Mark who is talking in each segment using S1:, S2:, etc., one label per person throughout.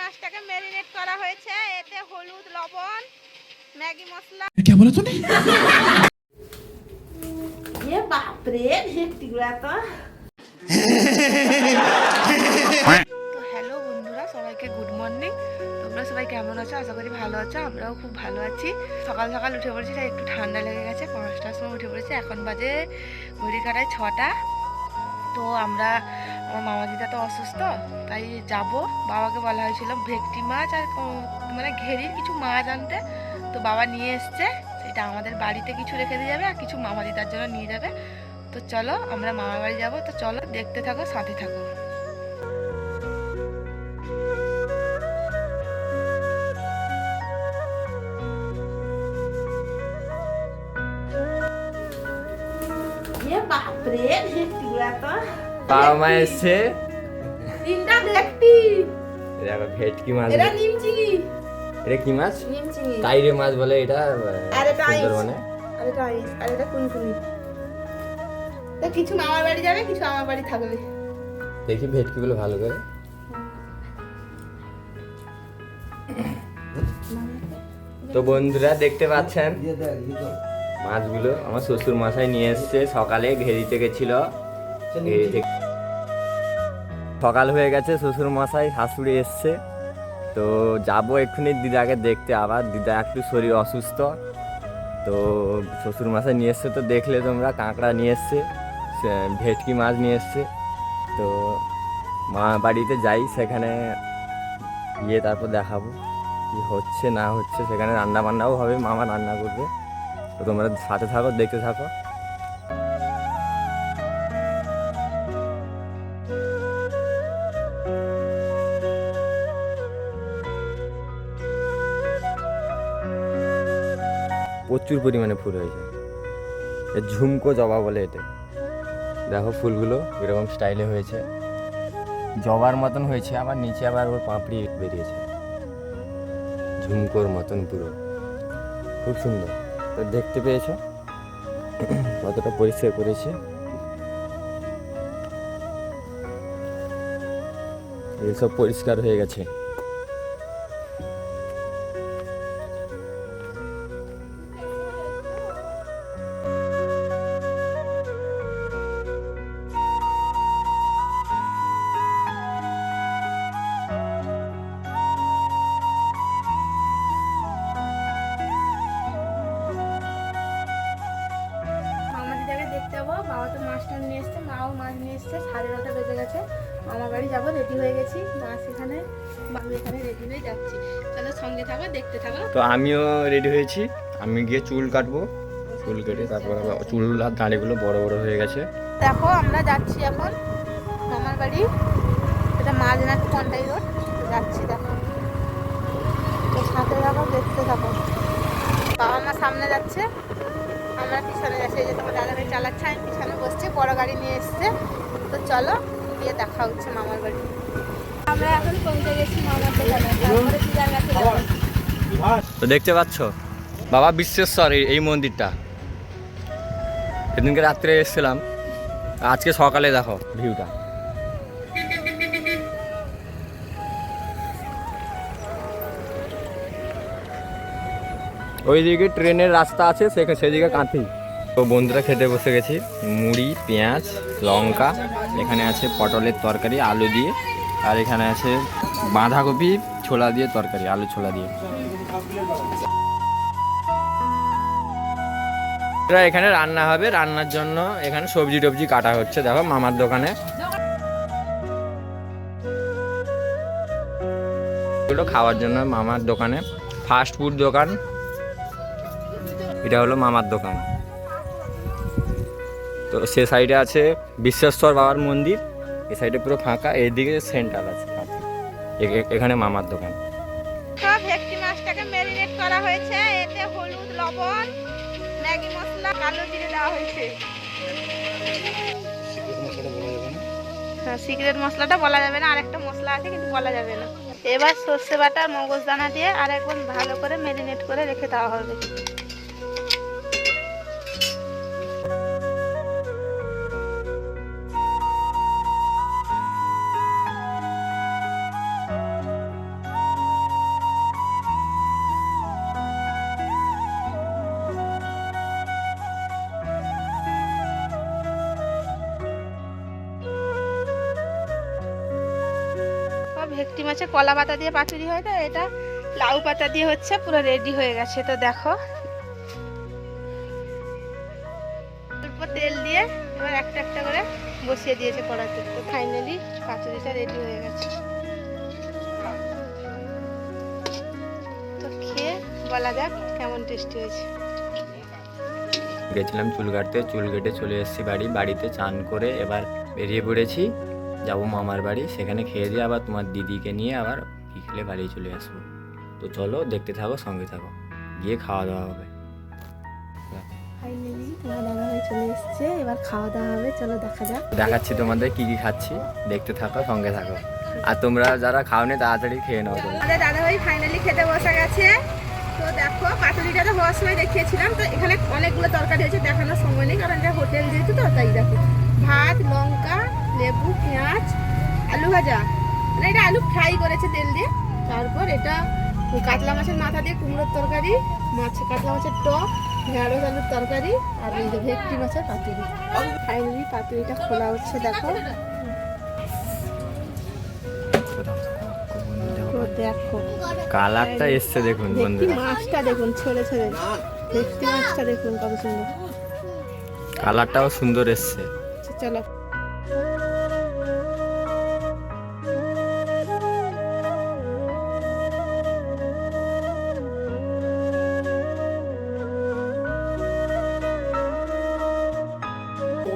S1: মাছটাকে ম্যারিনেট করা হয়েছে, এতে হলুদ, লবণ, ম্যাগি মশলা।
S2: क्या बोला तूने?
S1: ये बाप रे ভেটকিগুলা তো। তো হ্যালো বন্ধুরা, সবাইকে গুড মর্নিং। তোমরা সবাই কেমন আছো? আশা করি ভালো আছো। আমরাও খুব ভালো আছি। সকাল সকাল উঠে পড়েছি, তাই একটু ঠান্ডা লেগে গেছে। 5টার সময় উঠে পড়েছি, এখন বাজে ঘড়ি কাটায় 6টা। তো আমরা, আমার মামাদিদা তো অসুস্থ, তাই যাব। বাবাকে বলা হয়েছিল ভেটকি মাছ আর মানে ঘেরির কিছু মাছ আনতে। তো বাবা নিয়ে এসছে, সেটা আমাদের বাড়িতে কিছু রেখে দিয়ে যাবে আর কিছু মামাদিদার জন্য নিয়ে যাবে। তো চলো আমরা মামার বাড়ি যাবো। তো চলো দেখতে থাকো, সাথে থাকো। বাপরে ভেটকিগুলা তো
S3: বাবা মা এসছে।
S1: তিনটা ভেটকি,
S3: দেখো ভেটকি মাছ।
S1: এটা নিম চিংড়ি।
S3: এটা কি মাছ?
S1: নিম চিংড়ি।
S3: কাইরে মাছ বলে এটা
S1: সুন্দরবনে।
S3: সুন্দরবনে।
S1: আর এটা কুনকুনি। তো কিছু মামার বাড়ি যাবে, কিছু আমার বাড়ি থাকবে।
S3: দেখি ভেটকিগুলো ভালো করে। তো বন্ধুরা দেখতে পাচ্ছেন মাছগুলো আমার শ্বশুর মশাই নিয়ে এসছে। সকালে ঘেরিতে গেছিল, সকাল হয়ে গেছে, শ্বশুর মশাই শাশুড়ি এসছে। তো যাবো এক্ষুনি দিদাকে দেখতে। আবার দিদা একটু শরীর অসুস্থ, তো শ্বশুর মশাই নিয়ে এসছে। তো দেখলে তোমরা কাঁকড়া নিয়ে এসছে, ভেটকি মাছ নিয়ে এসছে। তো মা বাড়িতে যাই, সেখানে গিয়ে তারপর দেখাবো কি হচ্ছে না হচ্ছে। সেখানে রান্না বান্নাও হবে, মামা রান্না করবে। তো তোমরা সাথে থাকো, দেখতে থাকো। প্রচুর পরিমাণে ফুল হয়েছে, ঝুমকো জবা বলে এটা। দেখো ফুলগুলো এরকম স্টাইলে হয়েছে, জবার মতন হয়েছে, আবার নিচে আবার ওর পাপড়ি বেরিয়েছে ঝুমকোর মতন পুরো, খুব সুন্দর। তো দেখতে পেয়েছো কতটা পরিষ্কার করেছে। এইসব পরিষ্কার হয়ে গেছে।
S1: দেখতে যাবো। বাবা তো মাছটা নিয়ে এসছে, মাও মাছ নিয়ে এসছে। 9:30 বেজে গেছে। মামার বাড়ি যাবো, রেডি হয়ে গেছি। মাছ এখানে, বাবু এখানে রেডি হয়ে যাচ্ছি। চলো সঙ্গে থাকো, দেখতে থাকো।
S3: তো আমিও রেডি হয়েছি, আমি গিয়ে চুল কাটবো। চুল কেটে তারপর চুল আর দাড়িগুলো বড় বড় হয়ে গেছে।
S1: দেখো আমরা যাচ্ছি এখন মামার বাড়ি। এটা মাঝনাট কন্টাই রোড, যাচ্ছি। দেখো তো সাথে থাকো, দেখতে থাকো। বাবা মা সামনে যাচ্ছে, আমরা পিছনে যাচ্ছি। এই যে তোমার দাদা গাড়ি চালাচ্ছে, আমি পিছনে বসছি। বড় গাড়ি নিয়ে এসছে। তো চলো গিয়ে দেখা হচ্ছে মামার বাড়ি। আমরা এখন পৌঁছে গেছি মামার দোকানে, তারপরে পূজার কাছে যাবো।
S3: তো দেখতে পাচ্ছ বাবা বিশ্বেশ্বর এই মন্দিরটা, সেদিনকে রাত্রে এসেছিলাম, আজকে সকালে দেখো ভিউটা। ওইদিকে ট্রেনের রাস্তা আছে, সেদিকে কাঁথি। তো বন্ধুরা খেতে বসে গেছি, মুড়ি, পেঁয়াজ, লঙ্কা, এখানে আছে পটলের তরকারি আলু দিয়ে, আর এখানে আছে বাঁধাকপি ছোলা দিয়ে তরকারি, আলু ছোলা দিয়ে। এখানে রান্না হবে, রান্নার জন্য এখানে সবজি টবজি কাটা হচ্ছে। দেখো মামার দোকানে এগুলো খাওয়ার জন্য, মামার দোকানে ফাস্ট ফুড দোকান। এটা হলো মামার দোকান। তো সে সাইডে আছে বিশ্বেশ্বর বাবার মন্দির, এ সাইডে পুরো ফাঁকা, এইদিকে সেন্টার আছে, এখানে মামার দোকান।
S1: সব ভেটকি মাছটাকে ম্যারিনেট করা হয়েছে, এতে হলুদ, লবণ, ম্যাগি মশলা, কালো জিরে দেওয়া হয়েছে। সিক্রেট মশলাটা বলা যাবে না, আরেকটা মশলা আছে কিন্তু বলা যাবে না। এবার সর্ষে বাটা, মগজ দানা দিয়ে আর একবার ভালো করে ম্যারিনেট করে রেখে দেওয়া হবে। ভেটকি মাছের কলা পাতা দিয়ে পাতুরি হয়, তো এটা লাউ পাতা দিয়ে হচ্ছে, পুরো রেডি হয়ে গেছে। তো দেখো অল্প তেল দিয়ে এবার একটা একটা করে বসিয়ে দিয়েছে কড়াতে। তো ফাইনালি পাতুরিটা রেডি হয়ে গেছে। তো খেয়ে বলা যাক কেমন টেস্টি হয়েছে।
S3: গেছিলাম চুল কাটতে, চুল কেটে চলে এসেছি বাড়িতে চান করে এবার বেরিয়ে পড়েছি, যাবো মামার বাড়ি, সেখানে খেয়ে দিয়ে আবার তোমার দিদিকে নিয়ে আবার বিকেলে বাড়ি চলে আসবো। তো চলো দেখতে থাকো, সঙ্গে থাকো, গিয়ে খাওয়া দাওয়া হবে।
S1: ফাইনালি তোমার দাদা ভাই চলে এসছে, এবার খাওয়া দাওয়া হবে, চলো দেখা যাক।
S3: দেখাচ্ছি তোমাদের কি কি খাচ্ছি, দেখতে থাকো, সঙ্গে থাকো। আর তোমরা যারা খাওনি তাড়াতাড়ি খেয়ে নাও তোমরা।
S1: আমাদের দাদা ভাই ফাইনালি খেতে বসে গেছে। তো দেখো পাতুরিটা তো হওয়ার সময় দেখিয়েছিলাম, তো এখানে অনেকগুলো তরকারি হয়েছে, দেখানোর সময় নেই কারণ এটা হোটেল যেহেতু। তো তাই দেখো ভাত, লঙ্কা, লেবু, পেঁয়াজ, আলু ভাজা, মানে এটা আলু ফ্রাই করেছে তেল দিয়ে। তারপর এটা কাতলা মাছের মাথা দিয়ে কুমড়োর তরকারি, কাতলা মাছের টক, ঢেঁড়স আলুর তরকারি, আর এই যে ভেটকি মাছের পাতুরি। ফাইনালি পাতুরিটা খোলা হচ্ছে, দেখো। তো দেখো
S3: কালারটা এসছে দেখুন
S1: ভেটকি
S3: বন্ধুরা,
S1: মাছটা দেখুন, ছেড়ে ছেড়ে ভেটকি মাছটা দেখুন কত সুন্দর।
S3: কালারটাও সুন্দর এসছে।
S1: আচ্ছা, চলো।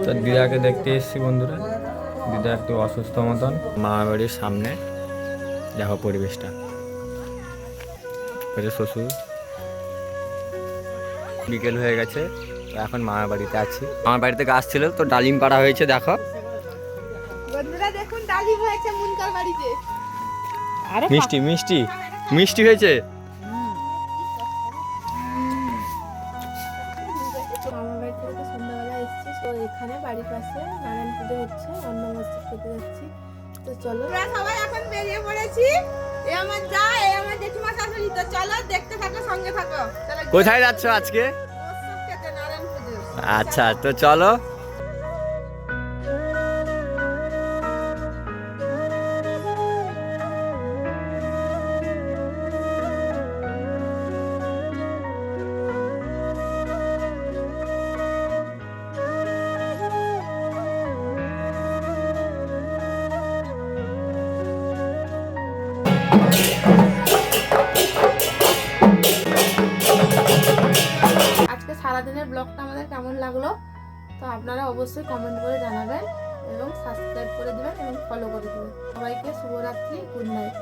S3: তো দিদাকে দেখতে এসেছি বন্ধুরা, দিদা একটু অসুস্থ মতন, মামা বাড়ির সামনে। দেখো পরিবেশটা, শ্বশুর। বিকেল হয়ে গেছে, তো এখন মামার বাড়িতে আছি। আমার বাড়িতে গাছ ছিল, তো ডালিম পাড়া হয়েছে, দেখো।
S1: বন্ধুরা দেখুন ডালিম হয়েছে মুনকার বাড়িতে। আরে
S3: মিষ্টি মিষ্টি মিষ্টি হয়েছে।
S1: মামার বাড়ি থেকে তো সন্ধ্যাবেলা এসেছি, তো এখানে বাড়ির পাশে নারায়ণ পুজো হচ্ছে, অন্ন মসজিদ খেতে যাচ্ছি। তো চলো আমরা সবাই এখন বেরিয়ে পড়েছি। এ আমার যা, এ আমার জেঠিমা শাশুড়ি। তো চলো দেখতে থাকো, সঙ্গে থাকো। চলো
S3: কোথায় যাচ্ছ আজকে?
S1: মৎস্য খেতে, নারায়ণ পুজো।
S3: আচ্ছা, তো চলো।
S1: আজকে সারাদিনের ব্লগটা আমাদের কেমন লাগলো, তো আপনারা অবশ্যই কমেন্ট করে জানাবেন এবং সাবস্ক্রাইব করে দিবেন এবং ফলো করে দিবেন। সবাইকে শুভরাত্রি, গুড নাইট।